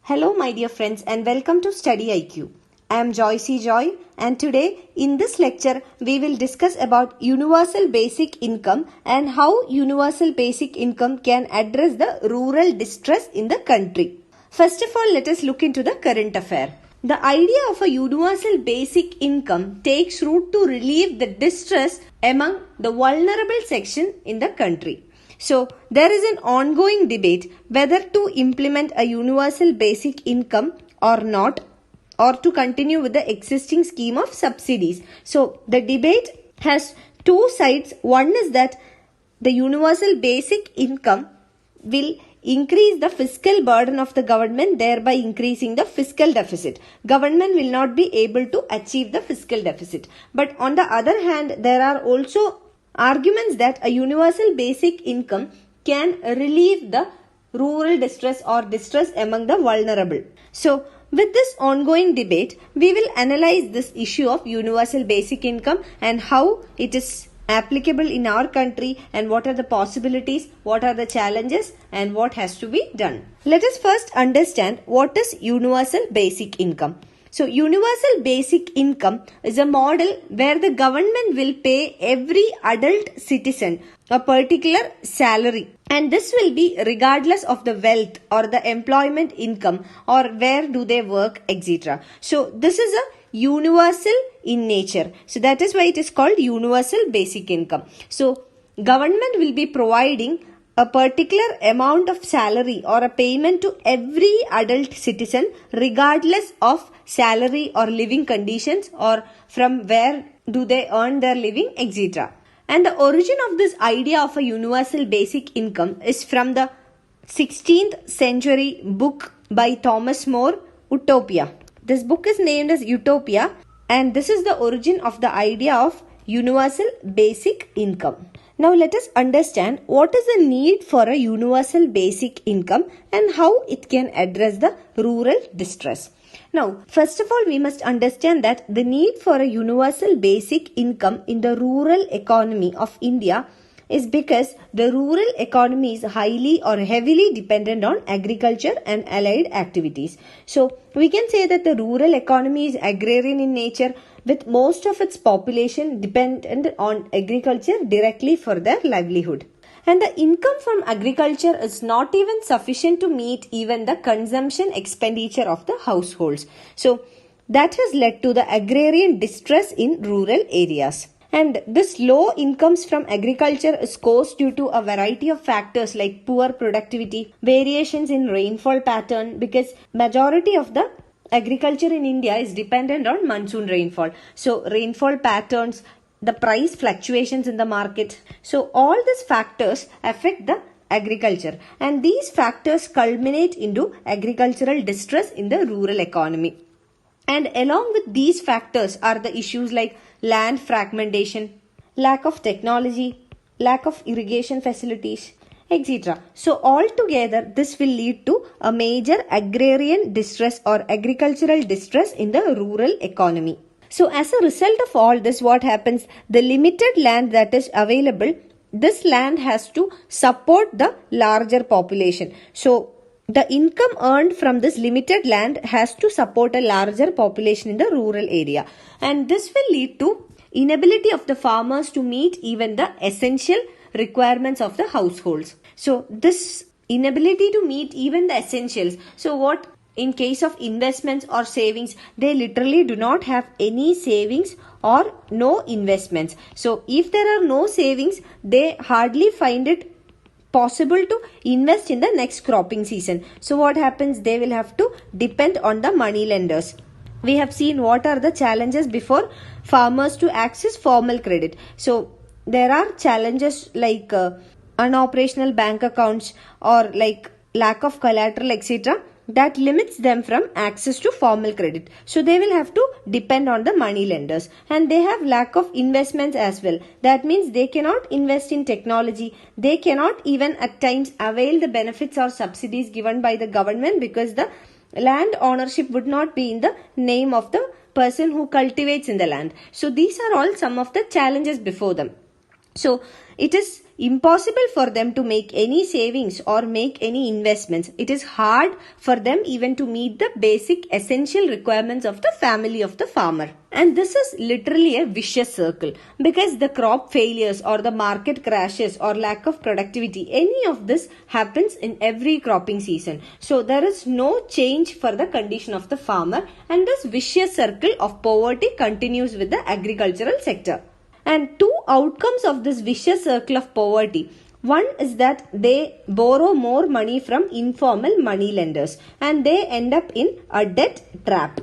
Hello my dear friends and welcome to StudyIQ. I am Joy and today in this lecture we will discuss about universal basic income and how universal basic income can address the rural distress in the country. First of all, let us look into the current affair. The idea of a universal basic income takes root to relieve the distress among the vulnerable section in the country. So, there is an ongoing debate whether to implement a universal basic income or not, or to continue with the existing scheme of subsidies. So, the debate has two sides. One is that the universal basic income will increase the fiscal burden of the government, thereby increasing the fiscal deficit. Government will not be able to achieve the fiscal deficit. But on the other hand, there are also arguments that a universal basic income can relieve the rural distress or distress among the vulnerable. So, with this ongoing debate, we will analyze this issue of universal basic income and how it is applicable in our country and what are the possibilities, what are the challenges and what has to be done. Let us first understand what is universal basic income. So, universal basic income is a model where the government will pay every adult citizen a particular salary, and this will be regardless of the wealth or the employment income or where do they work, etc. So, this is a universal in nature. So, that is why it is called universal basic income. So, government will be providing a particular amount of salary or a payment to every adult citizen regardless of salary or living conditions or from where do they earn their living, etc. And the origin of this idea of a universal basic income is from the 16th century book by Thomas More, Utopia. This book is named as Utopia and this is the origin of the idea of universal basic income. Now let us understand what is the need for a universal basic income and how it can address the rural distress. Now, first of all, we must understand that the need for a universal basic income in the rural economy of India is because the rural economy is highly or heavily dependent on agriculture and allied activities. So, we can say that the rural economy is agrarian in nature with most of its population dependent on agriculture directly for their livelihood. And the income from agriculture is not even sufficient to meet even the consumption expenditure of the households. So, that has led to the agrarian distress in rural areas. And this low incomes from agriculture is caused due to a variety of factors like poor productivity, variations in rainfall pattern, because majority of the agriculture in India is dependent on monsoon rainfall. So, rainfall patterns, the price fluctuations in the market. So, all these factors affect the agriculture and these factors culminate into agricultural distress in the rural economy. And along with these factors are the issues like land fragmentation, lack of technology, lack of irrigation facilities, etc. So, altogether this will lead to a major agrarian distress or agricultural distress in the rural economy. So, as a result of all this, what happens? The limited land that is available, this land has to support the larger population. So, the income earned from this limited land has to support a larger population in the rural area. And this will lead to inability of the farmers to meet even the essential requirements of the households. So, this inability to meet even the essentials. So, what in case of investments or savings, they literally do not have any savings or no investments. So, if there are no savings, they hardly find it possible to invest in the next cropping season. So, what happens? They will have to depend on the money lenders. We have seen what are the challenges before farmers to access formal credit. So, there are challenges like unoperational bank accounts or like lack of collateral, etc. that limits them from access to formal credit. So, they will have to depend on the money lenders and they have lack of investments as well. That means they cannot invest in technology. They cannot even at times avail the benefits or subsidies given by the government because the land ownership would not be in the name of the person who cultivates in the land. So, these are all some of the challenges before them. So it is impossible for them to make any savings or make any investments. It is hard for them even to meet the basic essential requirements of the family of the farmer. And this is literally a vicious circle, because the crop failures or the market crashes or lack of productivity, any of this happens in every cropping season. So there is no change for the condition of the farmer, and this vicious circle of poverty continues with the agricultural sector. And two outcomes of this vicious circle of poverty. One is that they borrow more money from informal money lenders and they end up in a debt trap.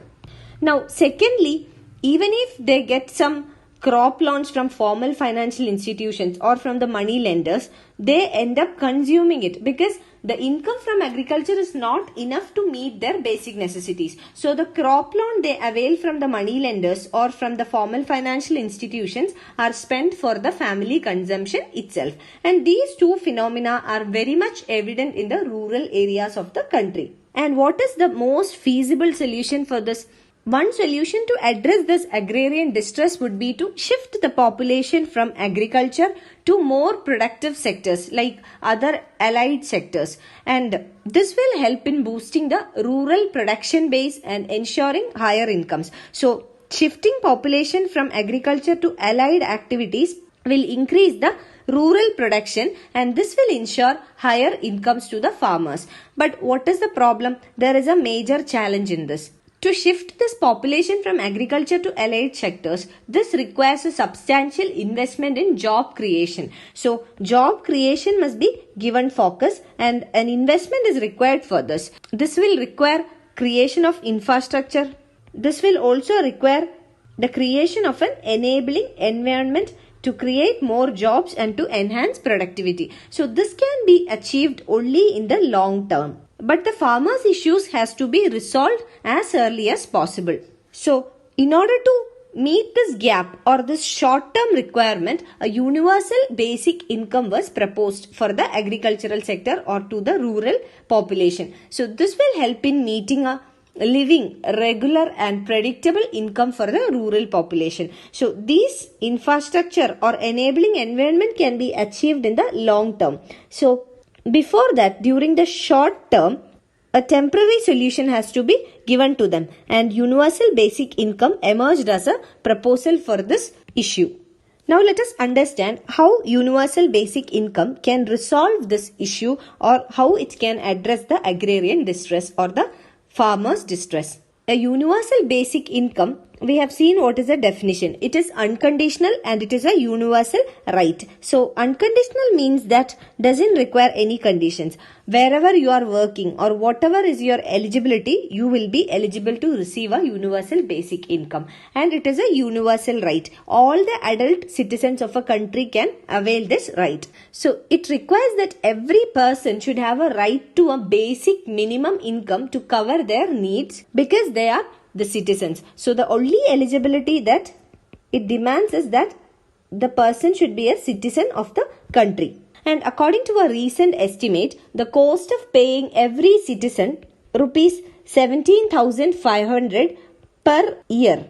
Now, secondly, even if they get some crop loans from formal financial institutions or from the money lenders, they end up consuming it, because the income from agriculture is not enough to meet their basic necessities. So the crop loan they avail from the money lenders or from the formal financial institutions are spent for the family consumption itself. And these two phenomena are very much evident in the rural areas of the country. And what is the most feasible solution for this? One solution to address this agrarian distress would be to shift the population from agriculture to more productive sectors like other allied sectors, and this will help in boosting the rural production base and ensuring higher incomes. So shifting population from agriculture to allied activities will increase the rural production, and this will ensure higher incomes to the farmers. But what is the problem? There is a major challenge in this. To shift this population from agriculture to allied sectors, this requires a substantial investment in job creation. So, job creation must be given focus, and an investment is required for this. This will require creation of infrastructure. This will also require the creation of an enabling environment to create more jobs and to enhance productivity. So, this can be achieved only in the long term. But the farmers' issues has to be resolved as early as possible. So, in order to meet this gap or this short-term requirement, a universal basic income was proposed for the agricultural sector or to the rural population. So, this will help in meeting a living, regular and predictable income for the rural population. So, these infrastructure or enabling environment can be achieved in the long term. So, before that, during the short term, a temporary solution has to be given to them, and universal basic income emerged as a proposal for this issue. Now let us understand how universal basic income can resolve this issue, or how it can address the agrarian distress or the farmers' distress. A universal basic income, we have seen what is the definition. It is unconditional and it is a universal right. So unconditional means that doesn't require any conditions. Wherever you are working or whatever is your eligibility, you will be eligible to receive a universal basic income, and it is a universal right. All the adult citizens of a country can avail this right. So it requires that every person should have a right to a basic minimum income to cover their needs, because they are the citizens. So the only eligibility that it demands is that the person should be a citizen of the country. And according to a recent estimate, the cost of paying every citizen rupees 17,500 per year,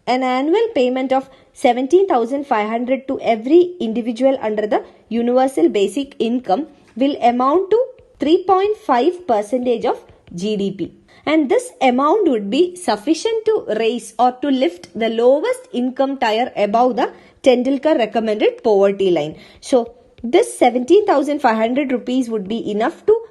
an annual payment of 17,500 to every individual under the universal basic income will amount to 3.5% of GDP. And this amount would be sufficient to raise or to lift the lowest income tier above the Tendulkar recommended poverty line. So, this 17,500 rupees would be enough to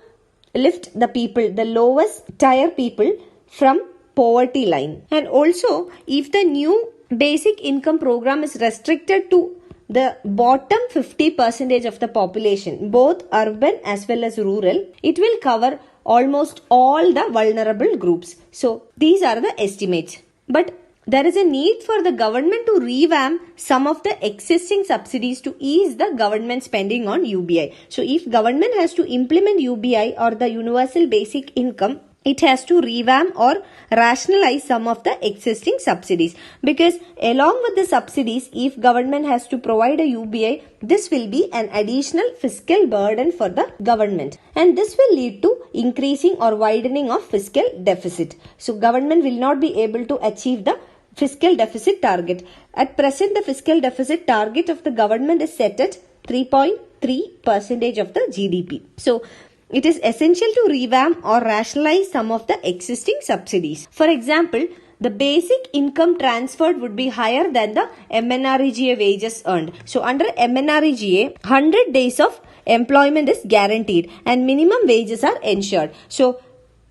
lift the people, the lowest tier people, from poverty line. And also, if the new basic income program is restricted to the bottom 50% of the population, both urban as well as rural, it will cover almost all the vulnerable groups. So, these are the estimates. But there is a need for the government to revamp some of the existing subsidies to ease the government spending on UBI. So, if government has to implement UBI or the universal basic income, it has to revamp or rationalize some of the existing subsidies, because along with the subsidies, if government has to provide a UBI, this will be an additional fiscal burden for the government, and this will lead to increasing or widening of fiscal deficit. So government will not be able to achieve the fiscal deficit target. At present, the fiscal deficit target of the government is set at 3.3% of the GDP. So, it is essential to revamp or rationalize some of the existing subsidies. For example, the basic income transferred would be higher than the MNREGA wages earned. So, under MNREGA, 100 days of employment is guaranteed and minimum wages are ensured. So,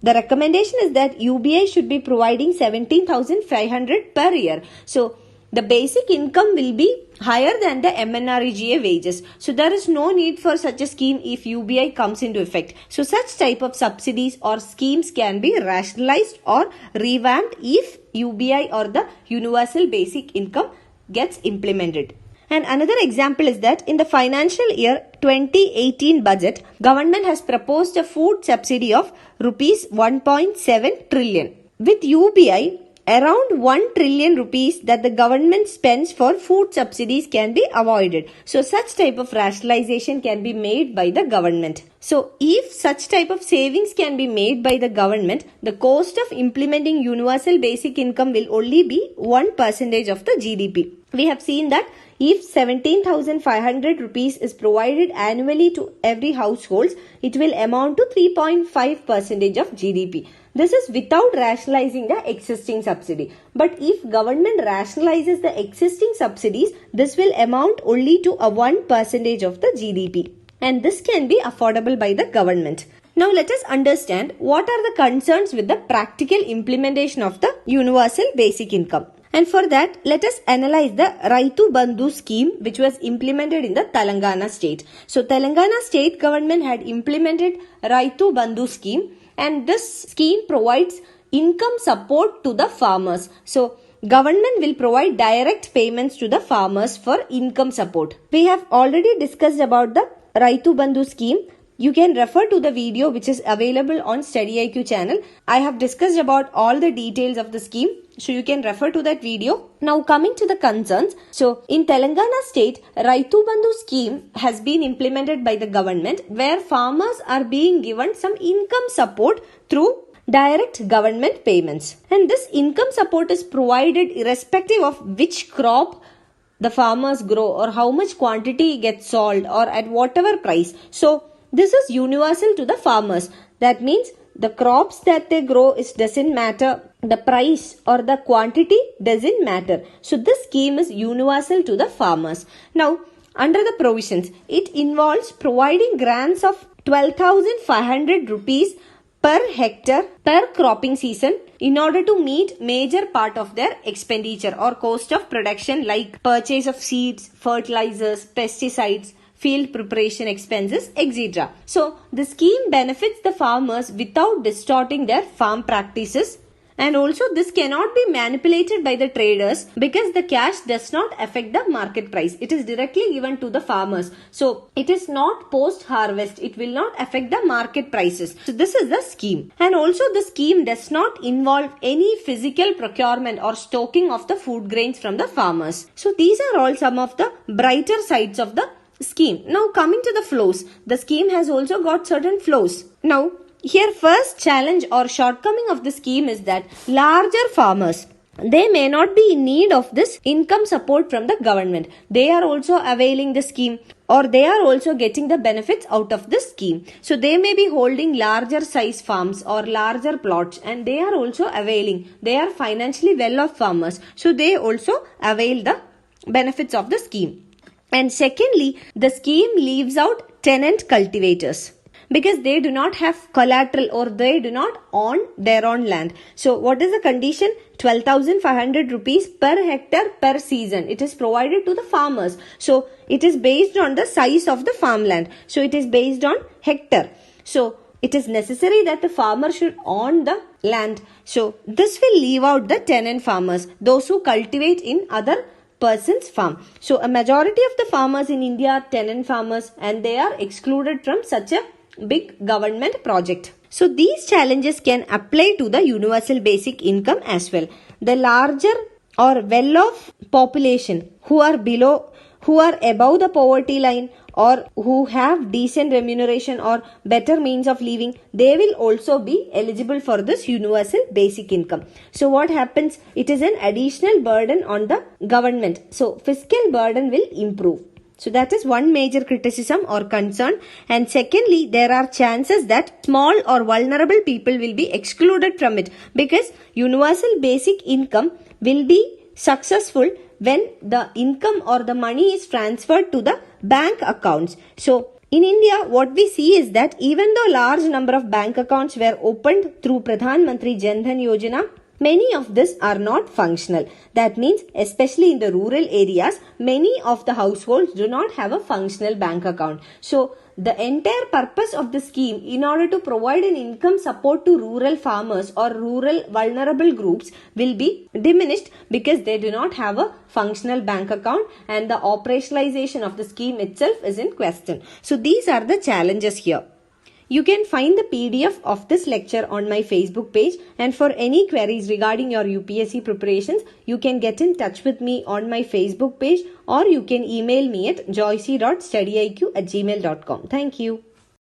the recommendation is that UBI should be providing 17,500 per year. So, the basic income will be higher than the MNREGA wages. So, there is no need for such a scheme if UBI comes into effect. So, such type of subsidies or schemes can be rationalized or revamped if UBI or the Universal Basic Income gets implemented. And another example is that in the financial year 2018 budget, government has proposed a food subsidy of rupees 1.7 trillion. With UBI, around 1 trillion rupees that the government spends for food subsidies can be avoided. So, such type of rationalization can be made by the government. So, if such type of savings can be made by the government, the cost of implementing universal basic income will only be 1% of the GDP. We have seen that if 17,500 rupees is provided annually to every household, it will amount to 3.5% of GDP. This is without rationalizing the existing subsidy. But if government rationalizes the existing subsidies, this will amount only to a 1% of the GDP. And this can be affordable by the government. Now let us understand what are the concerns with the practical implementation of the universal basic income. And for that, let us analyze the Raitu Bandhu scheme which was implemented in the Telangana state. So, Telangana state government had implemented Raitu Bandhu scheme, and this scheme provides income support to the farmers. So, government will provide direct payments to the farmers for income support. We have already discussed about the Raitu Bandhu scheme. You can refer to the video which is available on StudyIQ channel. I have discussed about all the details of the scheme. So, you can refer to that video. Now, coming to the concerns. So, in Telangana state, Raitu Bandhu scheme has been implemented by the government where farmers are being given some income support through direct government payments. And this income support is provided irrespective of which crop the farmers grow or how much quantity gets sold or at whatever price. So, this is universal to the farmers. That means the crops that they grow, it doesn't matter. The price or the quantity doesn't matter. So, this scheme is universal to the farmers. Now, under the provisions, it involves providing grants of 12,500 rupees per hectare per cropping season in order to meet major part of their expenditure or cost of production like purchase of seeds, fertilizers, pesticides, field preparation expenses, etc. So, the scheme benefits the farmers without distorting their farm practices, and also this cannot be manipulated by the traders because the cash does not affect the market price. It is directly given to the farmers. So, it is not post-harvest. It will not affect the market prices. So, this is the scheme. And also the scheme does not involve any physical procurement or stocking of the food grains from the farmers. So, these are all some of the brighter sides of the scheme. Now, coming to the flaws, the scheme has also got certain flaws. Now, here first challenge or shortcoming of the scheme is that larger farmers, they may not be in need of this income support from the government. They are also availing the scheme or they are also getting the benefits out of this scheme. So, they may be holding larger size farms or larger plots and they are also availing. They are financially well off farmers. So, they also avail the benefits of the scheme. And secondly, the scheme leaves out tenant cultivators, because they do not have collateral or they do not own their own land. So, what is the condition? 12,500 rupees per hectare per season. It is provided to the farmers. So, it is based on the size of the farmland. So, it is based on hectare. So, it is necessary that the farmer should own the land. So, this will leave out the tenant farmers, those who cultivate in other person's farm. So, a majority of the farmers in India are tenant farmers and they are excluded from such a big government project. So, these challenges can apply to the universal basic income as well. The larger or well-off population who are below, who are above the poverty line or who have decent remuneration or better means of living, they will also be eligible for this universal basic income. So what happens? It is an additional burden on the government. So fiscal burden will improve. So that is one major criticism or concern. And secondly, there are chances that small or vulnerable people will be excluded from it, because universal basic income will be successful when the income or the money is transferred to the bank accounts. So in India, what we see is that even though large number of bank accounts were opened through Pradhan Mantri Jan Dhan Yojana, many of these are not functional. That means, especially in the rural areas, many of the households do not have a functional bank account. So the entire purpose of the scheme, in order to provide an income support to rural farmers or rural vulnerable groups, will be diminished because they do not have a functional bank account, and the operationalization of the scheme itself is in question. So these are the challenges here. You can find the PDF of this lecture on my Facebook page, and for any queries regarding your UPSC preparations, you can get in touch with me on my Facebook page, or you can email me at joyce.studyiq@gmail.com. Thank you.